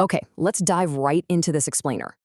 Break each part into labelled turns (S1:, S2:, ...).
S1: Okay, let's dive right into this explainer.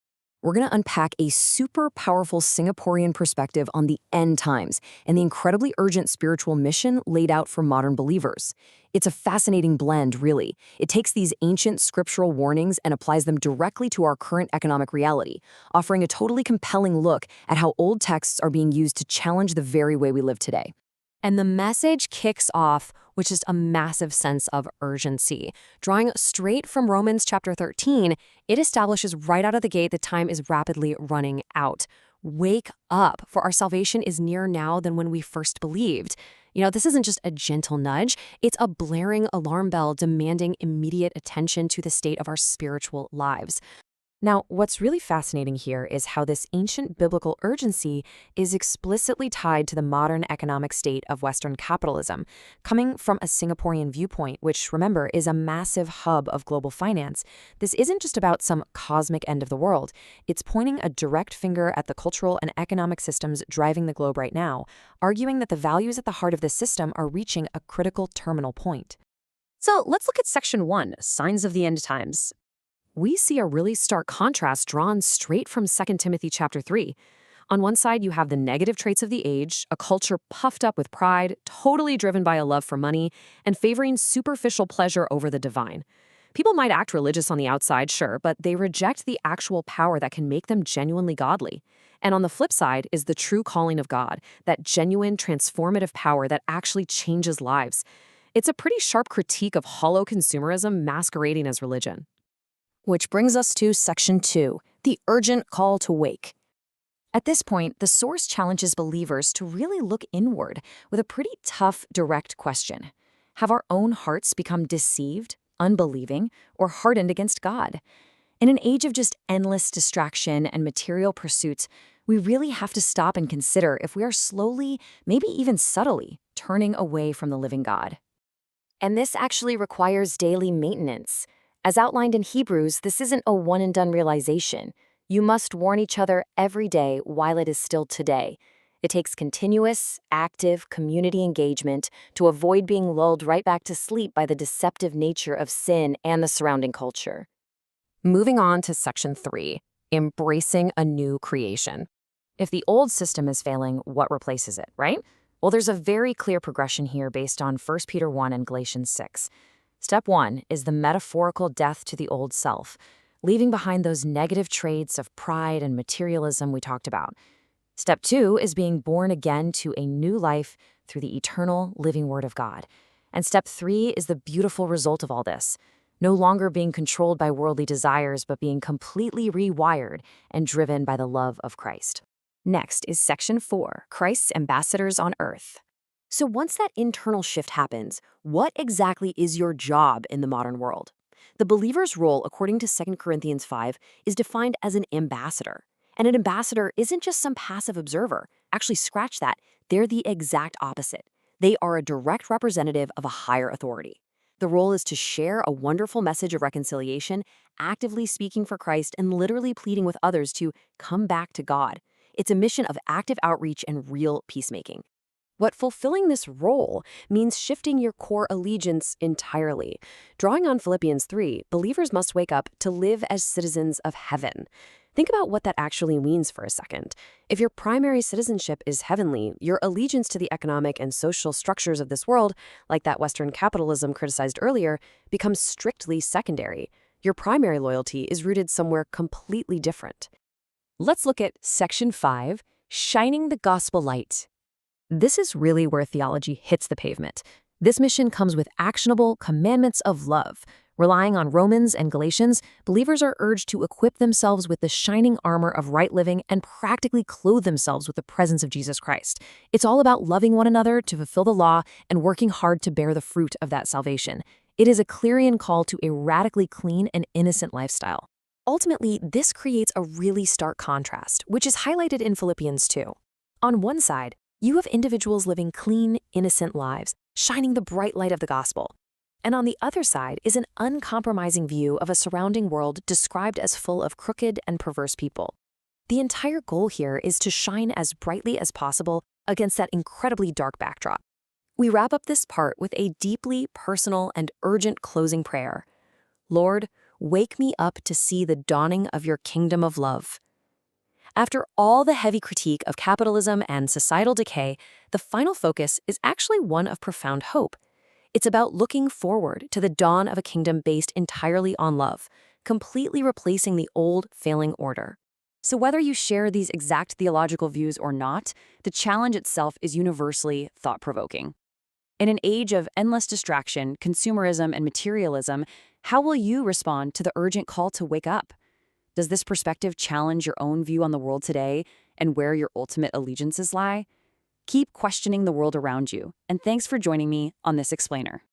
S1: We're going to unpack a super powerful Singaporean perspective on the end times and the incredibly urgent spiritual mission laid out for modern believers. It's a fascinating blend, really. It takes these ancient scriptural warnings and applies them directly to our current economic reality, offering a totally compelling look at how old texts are being used to challenge the very way we live today.
S2: And the message kicks off with just a massive sense of urgency. Drawing straight from Romans chapter 13, it establishes right out of the gate that time is rapidly running out. Wake up, for our salvation is nearer now than when we first believed. This isn't just a gentle nudge, it's a blaring alarm bell demanding immediate attention to the state of our spiritual lives. Now, what's really fascinating here is how this ancient biblical urgency is explicitly tied to the modern economic state of Western capitalism, coming from a Singaporean viewpoint, which, remember, is a massive hub of global finance. This isn't just about some cosmic end of the world. It's pointing a direct finger at the cultural and economic systems driving the globe right now, arguing that the values at the heart of this system are reaching a critical terminal point.
S3: So let's look at Section 1, Signs of the End Times.
S1: We see a really stark contrast drawn straight from 2 Timothy chapter 3. On one side, you have the negative traits of the age, a culture puffed up with pride, totally driven by a love for money, and favoring superficial pleasure over the divine. People might act religious on the outside, sure, but they reject the actual power that can make them genuinely godly. And on the flip side is the true calling of God, that genuine, transformative power that actually changes lives. It's a pretty sharp critique of hollow consumerism masquerading as religion.
S3: Which brings us to Section 2, the urgent call to wake. At this point, the source challenges believers to really look inward with a pretty tough, direct question. Have our own hearts become deceived, unbelieving, or hardened against God? In an age of just endless distraction and material pursuits, we really have to stop and consider if we are slowly, maybe even subtly, turning away from the living God. And this actually requires daily maintenance. As outlined in Hebrews, this isn't a one-and-done realization. You must warn each other every day while it is still today. It takes continuous, active community engagement to avoid being lulled right back to sleep by the deceptive nature of sin and the surrounding culture.
S1: Moving on to Section 3, Embracing a New Creation.
S3: If the old system is failing, what replaces it, right? Well, there's a very clear progression here based on 1 Peter 1 and Galatians 6. Step 1 is the metaphorical death to the old self, leaving behind those negative traits of pride and materialism we talked about. Step 2 is being born again to a new life through the eternal living Word of God. And Step 3 is the beautiful result of all this, no longer being controlled by worldly desires, but being completely rewired and driven by the love of Christ. Next is Section 4, Christ's Ambassadors on Earth. So once that internal shift happens, what exactly is your job in the modern world? The believer's role, according to 2 Corinthians 5, is defined as an ambassador. And an ambassador isn't just some passive observer. Actually, scratch that. They're the exact opposite. They are a direct representative of a higher authority. The role is to share a wonderful message of reconciliation, actively speaking for Christ, and literally pleading with others to come back to God. It's a mission of active outreach and real peacemaking. But fulfilling this role means shifting your core allegiance entirely. Drawing on Philippians 3, believers must wake up to live as citizens of heaven. Think about what that actually means for a second. If your primary citizenship is heavenly, your allegiance to the economic and social structures of this world, like that Western capitalism criticized earlier, becomes strictly secondary. Your primary loyalty is rooted somewhere completely different. Let's look at Section 5, Shining the Gospel Light. This is really where theology hits the pavement. This mission comes with actionable commandments of love. Relying on Romans and Galatians, believers are urged to equip themselves with the shining armor of right living and practically clothe themselves with the presence of Jesus Christ. It's all about loving one another to fulfill the law and working hard to bear the fruit of that salvation. It is a clarion call to a radically clean and innocent lifestyle. Ultimately, this creates a really stark contrast, which is highlighted in Philippians 2. On one side, you have individuals living clean, innocent lives, shining the bright light of the gospel. And on the other side is an uncompromising view of a surrounding world described as full of crooked and perverse people. The entire goal here is to shine as brightly as possible against that incredibly dark backdrop. We wrap up this part with a deeply personal and urgent closing prayer. Lord,
S2: Wake me up to see the dawning of your kingdom of love. After all the heavy critique of capitalism and societal decay, the final focus is actually one of profound hope. It's about looking forward to the dawn of a kingdom based entirely on love, completely replacing the old, failing order. So whether you share these exact theological views or not, the challenge itself is universally thought-provoking. In an age of endless distraction, consumerism, and materialism, how will you respond to the urgent call to wake up? Does this perspective challenge your own view on the world today and where your ultimate allegiances lie? Keep questioning the world around you, and thanks for joining me on this explainer.